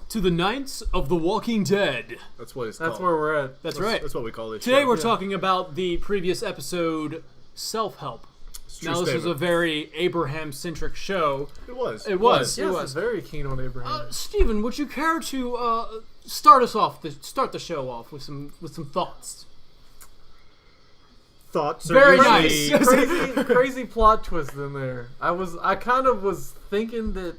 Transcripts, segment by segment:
to the Knights of the Walking Dead. That's what it's called. That's where we're at. That's right. That's what we call it. Today we're talking about the previous episode, Self-Help. Now this was a very Abraham-centric show. It was. It was. Yes, very keen on Abraham. Steven, would you care to start the show off with some thoughts? Thoughts are very usually nice. Crazy plot twist in there. I kind of was thinking that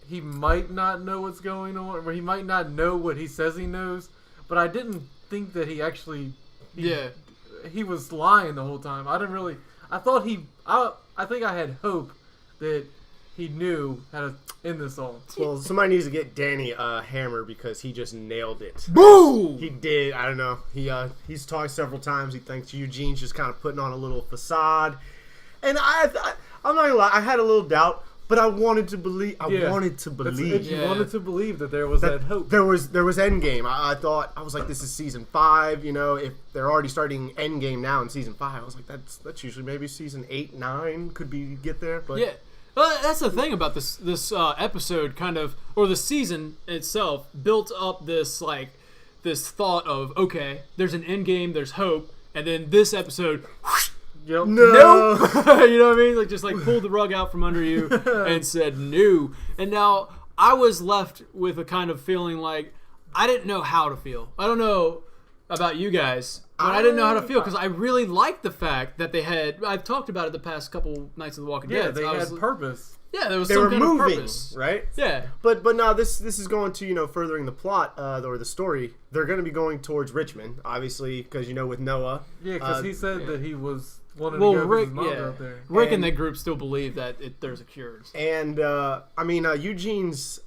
he might not know what's going on, or he might not know what he says he knows, but I didn't think that he actually he was lying the whole time. I didn't really. I thought I think I had hope that he knew how to end this all. Well, somebody needs to get Danny a hammer because he just nailed it. Boom! He did. I don't know. He's talked several times. He thinks Eugene's just kind of putting on a little facade, and I'm not gonna lie. I had a little doubt, but I wanted to believe. You wanted to believe that there was that hope. There was Endgame. I thought, I was like, this is season 5. You know, if they're already starting Endgame now in season 5, I was like, that's usually maybe season 8, 9 could be get there. But yeah. Well, that's the thing about this episode, kind of, or the season itself, built up this thought of, okay, there's an end game, there's hope, and then this episode, Yep. no, nope. You know what I mean? Just pulled the rug out from under you and said no. And now I was left with a kind of feeling like I didn't know how to feel. I don't know about you guys, but I didn't know how to feel because I really liked the fact that they had. I've talked about it the past couple Nights of the Walking Dead. Yeah, they had purpose. Yeah, there was they some were kind moving, of purpose, right? Yeah, but now this is going to furthering the plot or the story. They're going to be going towards Richmond, obviously, because with Noah. Yeah, because he said that he was wanting well, to go Rick, his mom out there. Rick and that group still believe that there's a cure. And Eugene's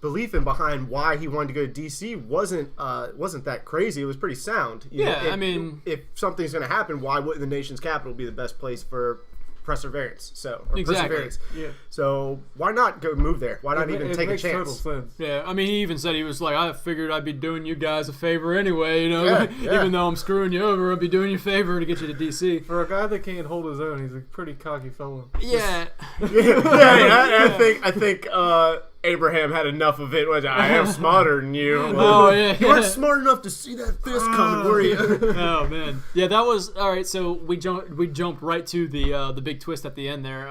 belief behind why he wanted to go to DC wasn't that crazy. It was pretty sound. If something's going to happen, why wouldn't the nation's capital be the best place for perseverance? Perseverance. Yeah. So why not go move there? Why not even take a chance? Total sense. Yeah, I mean, he even said he was like, I figured I'd be doing you guys a favor anyway, Yeah. Even though I'm screwing you over, I'd be doing you a favor to get you to DC. For a guy that can't hold his own, he's a pretty cocky fellow. Yeah. I think Abraham had enough of it. I am smarter than you. Oh, yeah. You weren't smart enough to see that fist coming, were you? Oh, man. Yeah, that was... All right, so we jumped right to the big twist at the end there.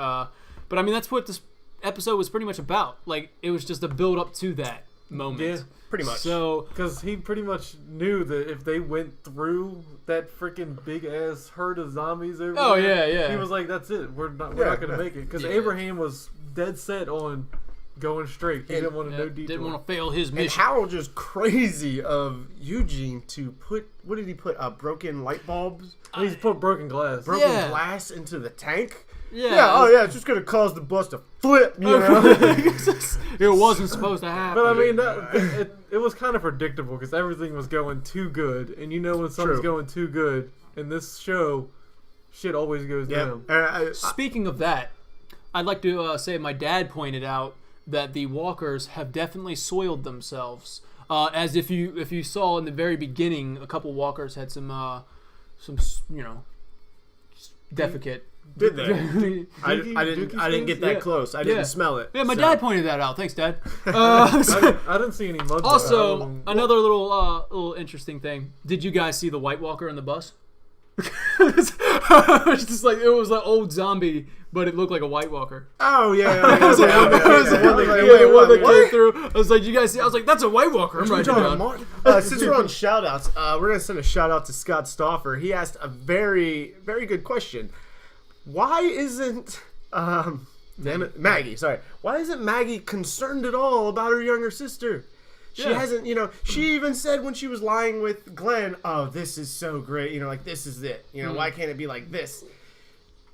But, I mean, that's what this episode was pretty much about. It was just a build-up to that moment. Yeah, pretty much. So, because he pretty much knew that if they went through that freaking big-ass herd of zombies over there, yeah. he was like, that's it. We're not going to make it. Because Abraham was dead set on... going straight. He didn't want to know detail. Didn't want to fail his mission. And how just crazy of Eugene to put, what did he put, broken light bulbs? He's put broken glass. Broken glass into the tank? Yeah. It's just going to cause the bus to flip, you know? It wasn't supposed to happen. But I mean, it was kind of predictable because everything was going too good. And when something's going too good, in this show, shit always goes down. Speaking of that, I'd like to say my dad pointed out that the walkers have definitely soiled themselves. As if you saw in the very beginning, a couple walkers had some defecate. Did they? I didn't get that close. I didn't smell it. Yeah, my dad pointed that out. Thanks, Dad. I didn't see any mud. Also, another little interesting thing. Did you guys see the White Walker in the bus? It's just it was an old zombie, but it looked like a White Walker. Oh yeah, the one that came through. I was like, you guys see? I was like, that's a White Walker. I'm writing it down. Since we're on shout outs, we're gonna send a shout out to Scott Stauffer. He asked a very, very good question. Why isn't Maggie? Sorry, why isn't Maggie concerned at all about her younger sister? She hasn't, she even said when she was lying with Glenn, oh, this is so great, this is it. Why can't it be like this?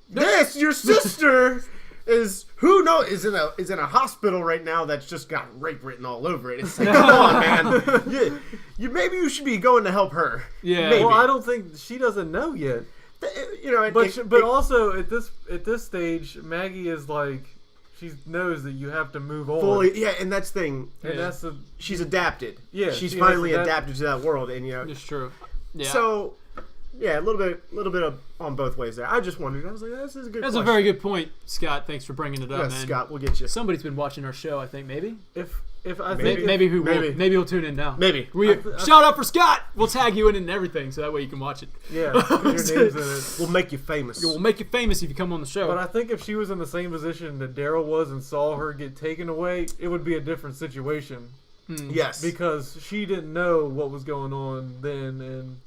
This, your sister is, who knows, is in a hospital right now that's just got rape written all over it. It's like, come on, man. Maybe you should be going to help her. Yeah. Maybe. Well, I don't think, she doesn't know yet. But also, at this stage, Maggie is like, she knows that you have to move on. Fully, and that's the thing. And she's adapted. Yeah, she's finally adapted to that world, and it's true. Yeah. So, a little bit of on both ways there. I just wondered. I was like, this is a good. That's question. a very good point, Scott. Thanks for bringing it up, man. Scott, we'll get you. Somebody's been watching our show, I think, maybe. If Maybe he'll tune in now. Maybe. Shout out for Scott. We'll tag you in it and everything, so that way you can watch it. Yeah, your name's in it. We'll make you famous. We'll make you famous if you come on the show. But I think if she was in the same position that Daryl was and saw her get taken away, it would be a different situation. Yes. Because she didn't know what was going on then, and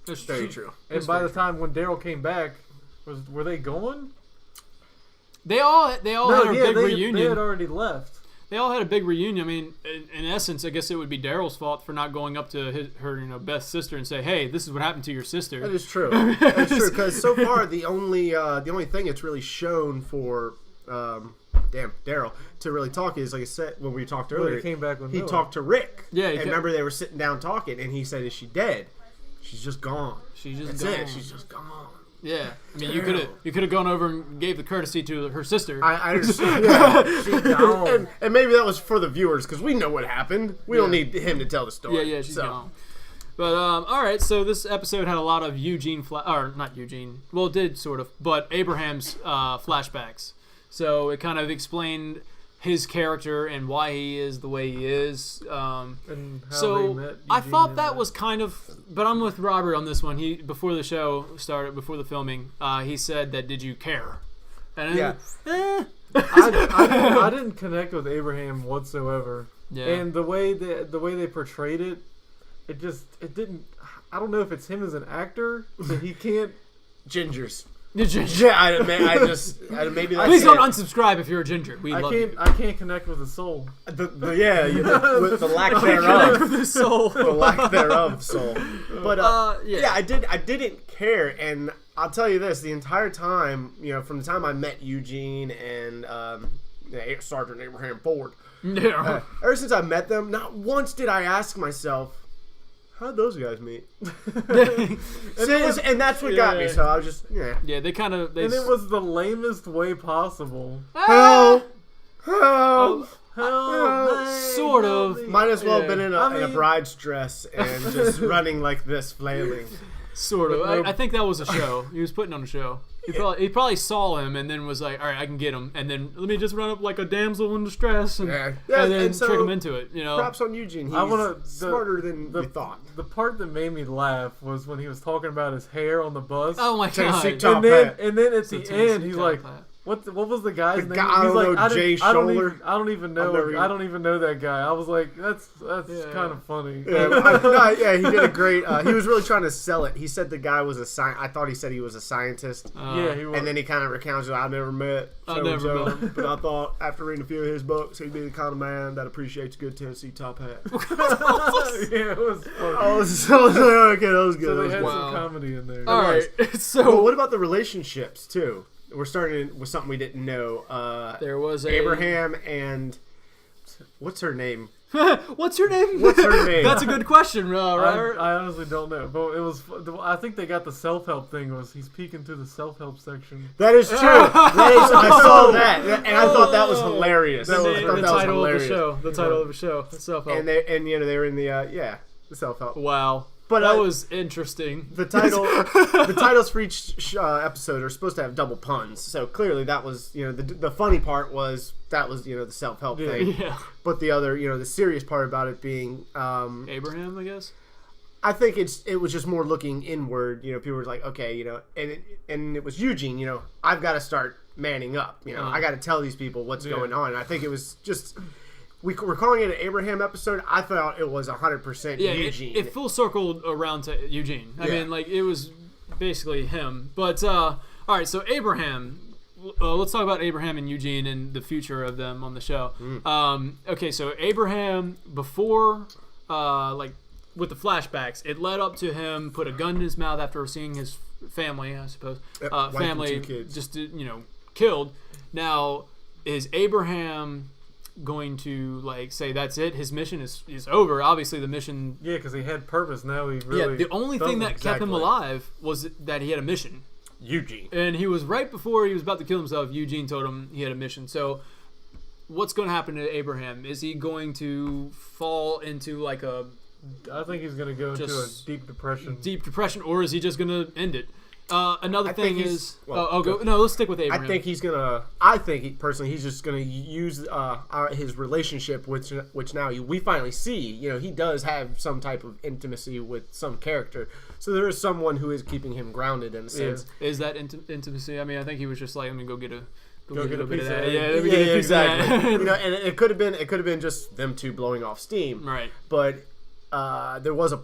That's very true. And by the time when Daryl came back, were they gone? They all had a big reunion. They had already left. They all had a big reunion. I mean, in essence, I guess it would be Daryl's fault for not going up to her Beth's sister and say, "Hey, this is what happened to your sister." That is true. That's true. Because so far, the only thing it's really shown for Daryl to really talk is, like I said when we talked earlier. He came back when he talked to Rick. Yeah, and remember they were sitting down talking, and he said, "Is she dead?" She's just gone. That's it. She's just gone. Yeah, I mean, you could have gone over and gave the courtesy to her sister. I understand. Yeah. She's gone. And maybe that was for the viewers because we know what happened. We don't need him to tell the story. Yeah, she's gone. But all right, so this episode had a lot of not Eugene. Well, it did sort of, but Abraham's flashbacks. So it kind of explained his character and why he is the way he is. And how so they met I Eugene thought and that was kind of, but I'm with Robert on this one. Before the show started, before the filming, he said that, "Did you care?" And I didn't connect with Abraham whatsoever. Yeah. And the way they portrayed it, it didn't. I don't know if it's him as an actor that he can't. Gingers. Yeah, maybe that's please it. don't unsubscribe if you're a ginger. We love you. I can't connect with the soul. With the lack thereof. With the soul. The lack thereof soul. But I didn't care, and I'll tell you this: the entire time, from the time I met Eugene and Sergeant Abraham Ford, ever since I met them, not once did I ask myself, how'd those guys meet? and that's what got me. So I was just Yeah, they kind of. And it was the lamest way possible. Help! Sort of. Might as well have been in a bride's dress and just running like this, flailing. Sort of. I think that was a show. He was putting on a show. He probably saw him and then was like, "All right, I can get him." And then let me just run up like a damsel in distress and then trick him into it. Props on Eugene. He's smarter than we thought. The part that made me laugh was when he was talking about his hair on the bus. Oh my god! And then at the end, he's like, "What was the guy's name?" He's like, Jay Scholler. I don't even know. I don't even know that guy. I was like, that's kind of funny. Yeah, he did a great. He was really trying to sell it. He said the guy was I thought he said he was a scientist. Yeah, he was. And then he kind of recounts it. I never met so-and-so, but I thought after reading a few of his books, he'd be the kind of man that appreciates a good Tennessee top hat. Yeah, it was funny. Okay, that was good. So they had some comedy in there. All right, so well, what about the relationships too? We're starting with something we didn't know. There was Abraham and what's her name? What's her name? That's a good question, Robert. I honestly don't know, but it was. I think they got the self-help thing. He's peeking through the self-help section. That is true. I saw that, and I thought that was hilarious. The title of the show. The title of the show. Self-help. And they were in the self-help. Wow. But that was interesting. The titles for each episode are supposed to have double puns. So clearly that was, the funny part was the self-help thing. Yeah. But the other, the serious part about it being Abraham, I guess. I think it was just more looking inward. People were like, okay, and it was Eugene. I've got to start manning up. I got to tell these people what's going on. And I think it was just. We're calling it an Abraham episode. I thought it was 100% Eugene. It full circled around to Eugene. I mean, it was basically him. But, all right, so Abraham. Let's talk about Abraham and Eugene and the future of them on the show. Okay, so Abraham, before, with the flashbacks, it led up to him put a gun in his mouth after seeing his family, I suppose. Family just, killed. Now, is Abraham going to say that's it? His mission is over. Obviously, the mission. Yeah, because he had purpose. Now he really. The only thing that kept him alive was that he had a mission. Eugene. And he was right before he was about to kill himself. Eugene told him he had a mission. So, what's going to happen to Abraham? Is he going to fall into I think he's going to go into a deep depression. Deep depression, or is he just going to end it? Another I thing think is, go. no, let's stick with Abraham. I think he's gonna. I think personally, he's just gonna use his relationship, which now we finally see. You know, he does have some type of intimacy with some character, so there is someone who is keeping him grounded in a sense. Is that intimacy? I mean, I think he was just like, let me go get a. Go get a bit piece of of that. that. Yeah, let me get a piece exactly. of that. You know, and it could have been just them two blowing off steam. Right. But there was a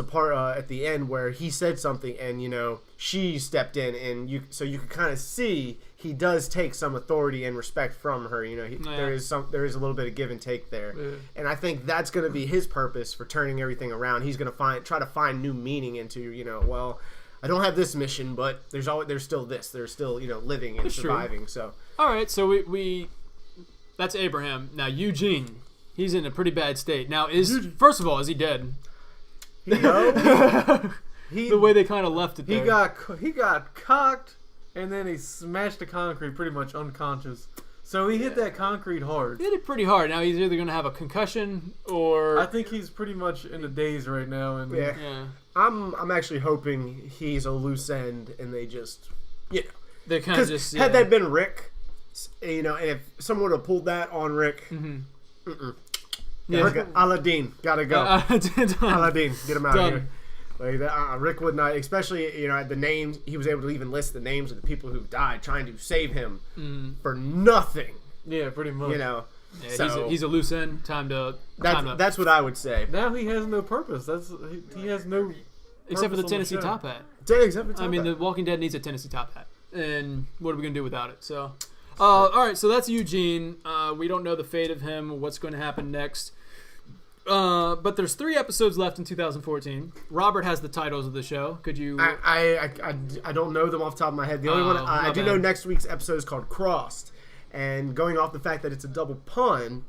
part at the end where he said something, and you know she stepped in, and you could kind of see he does take some authority and respect from her. You know, there is a little bit of give and take there, and I think that's going to be his purpose for turning everything around. He's going to try to find new meaning into, you know, well, I don't have this mission, but there's still this. There's still, you know, living and surviving. True. So all right, so we that's Abraham. Now Eugene, he's in a pretty bad state. Now first of all, is he dead? no, The way they kind of left it there. He got cocked, and then he smashed the concrete pretty much unconscious. So he hit that concrete hard. He hit it pretty hard. Now he's either going to have a concussion or I think he's pretty much in a daze right now. And yeah. I'm actually hoping he's a loose end, and they just, you know, They kind of just had that been Rick, you know, and if someone would have pulled that on Rick, Yeah. Aladdin, gotta go. Aladdin, get him out Done. of here. Like Rick would not, especially, you know, the names. He was able to even list the names of the people who died trying to save him for nothing. Yeah, pretty much. You know, Yeah, so he's a loose end. Time to that's what I would say. Now he has no purpose. He has no except for the purpose on Tennessee show. top hat. Except for I mean, The Walking Dead needs a Tennessee top hat, and what are we gonna do without it? So, all right. So that's Eugene. We don't know the fate of him. What's going to happen next? But there's 3 episodes left in 2014. Robert has the titles of the show. Could you? I don't know them off the top of my head. The only one I do know next week's episode is called Crossed, and going off the fact that it's a double pun,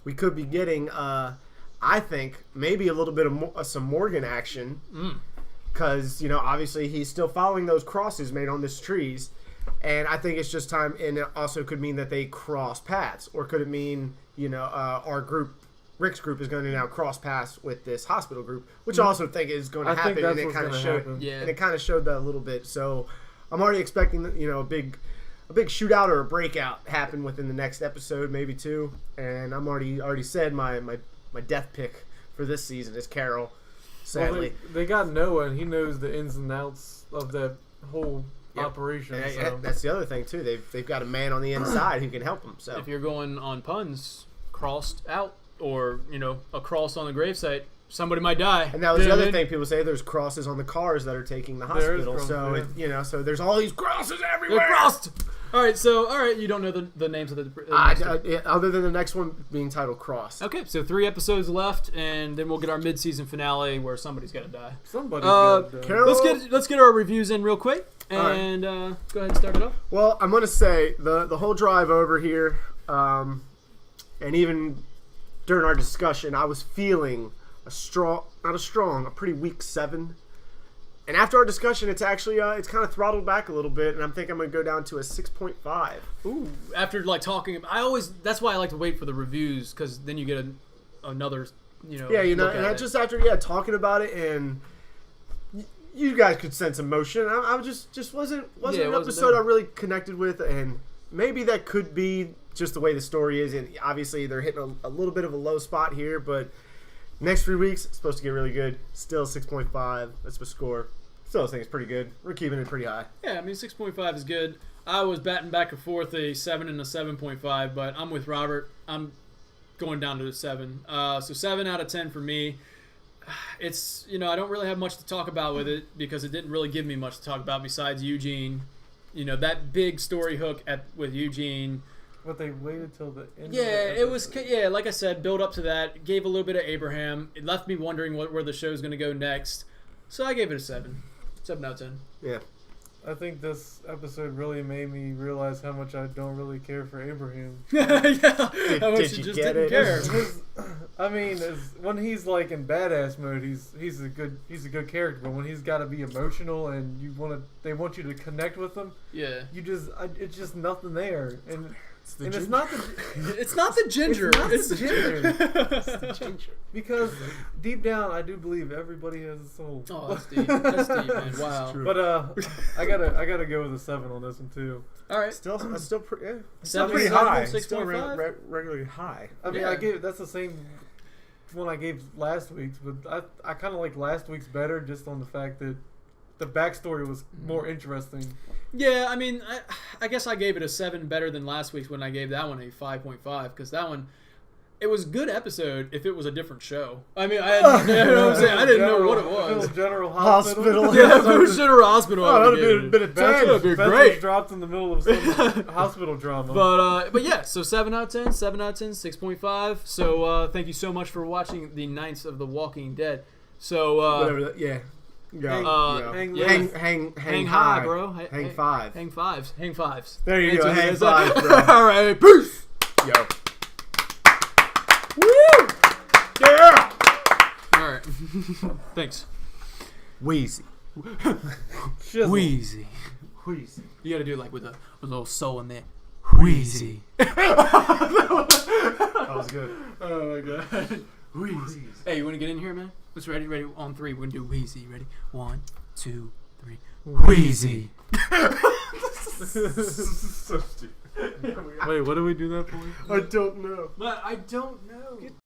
we could be getting, I think, maybe a little bit of some Morgan action, because you know obviously he's still following those crosses made on these trees, and I think it's just time. And it also could mean that they cross paths, or could it mean, you know, our group. Rick's group is going to now cross paths with this hospital group, which I also think is going to happen, and it kind of showed. Yeah. And it kind of showed that a little bit. So I'm already expecting, you know, a big shootout or a breakout happen within the next episode, maybe 2. And I'm already said my death pick for this season is Carol. Sadly, Well, they got Noah, and he knows the ins and outs of that whole operation. And So. that's the other thing too. They've got a man on the inside who can help them. So If you're going on puns, crossed out, or you know, a cross on the gravesite, somebody might die. and that was You the know other what I mean? thing people say. There's crosses on the cars that are taking the There is hospital. crosses, So yeah. you know, so there's all these crosses everywhere. They're crossed. All right, you don't know the names of the. Other than the next one being titled Cross. Okay, so 3 episodes left, and then we'll get our mid-season finale where somebody's got to die. Somebody's Carol- Let's get our reviews in real quick, and go ahead and start it off. Well, I'm gonna say the whole drive over here, and even during our discussion, I was feeling a pretty weak 7. And after our discussion, it's actually it's kind of throttled back a little bit, and I'm thinking I'm gonna go down to a 6.5. Ooh, after like talking, that's why I like to wait for the reviews, because then you get another, you know. Yeah, you know, look and at I it. just after talking about it, and you guys could sense emotion. I just wasn't an episode there. I really connected with, and maybe that could be just the way the story is. And obviously, they're hitting a little bit of a low spot here, but next 3 weeks it's supposed to get really good. Still 6.5. That's my score. Still, I think it's pretty good. We're keeping it pretty high. Yeah, I mean 6.5 is good. I was batting back and forth a 7 and a 7.5, but I'm with Robert. I'm going down to a 7. So 7 out of 10 for me. It's, you know, I don't really have much to talk about with it because it didn't really give me much to talk about besides Eugene. You know, that big story hook with Eugene. But they waited till the end. Yeah, of the it was. episode. Yeah, like I said, build up to that. Gave a little bit of Abraham. It left me wondering where the show's going to go next. So I gave it a 7. 7 out of 10. Yeah. I think this episode really made me realize how much I don't really care for Abraham. Yeah, how much did you you just get didn't it? care. I mean, when he's like in badass mode, he's a good character. But when he's got to be emotional and they want you to connect with him, Yeah. it's just nothing there. And And it's not the It's not the ginger. It's the ginger. It's the ginger. Because deep down, I do believe everybody has a soul. Oh, that's deep. That's deep, man. Wow. But I gotta go with a 7 on this one too. All right. Still pretty, Seven, pretty seven, high. 6.5? Still regularly high. I mean, Yeah. that's the same one I gave last week's, but I kind of like last week's better just on the fact that the backstory was more interesting. Yeah, I mean, I guess I gave it a 7 better than last week's when I gave that one a 5.5 because that one, it was a good episode if it was a different show. I mean, you know what I'm saying? I didn't know what it was. General Hospital. Yeah, if it was General Hospital, I Oh, would that would have been a Fence 10. That'd be was great. dropped in the middle of some hospital drama. But yeah, so 7 out of 10, 7 out of 10, 6.5. So thank you so much for watching the Knights of the Walking Dead. So Whatever that, yeah. Hang hang high, bro. Hang 5. Hang fives. Hang fives. There you That's go. what it Hang is. 5, bro. All right, peace. Yo. Woo! Yeah! All right. Thanks. Wheezy. Wheezy. Wheezy. You gotta do it like with a little soul in there. Wheezy. That was good. Oh my god. Wheezy. Hey, you wanna get in here, man? Let's ready. On 3. We're gonna do wheezy. Ready? 1, 2, 3. Wheezy. So stupid. Wait, what do we do that for? I don't know. But I don't know.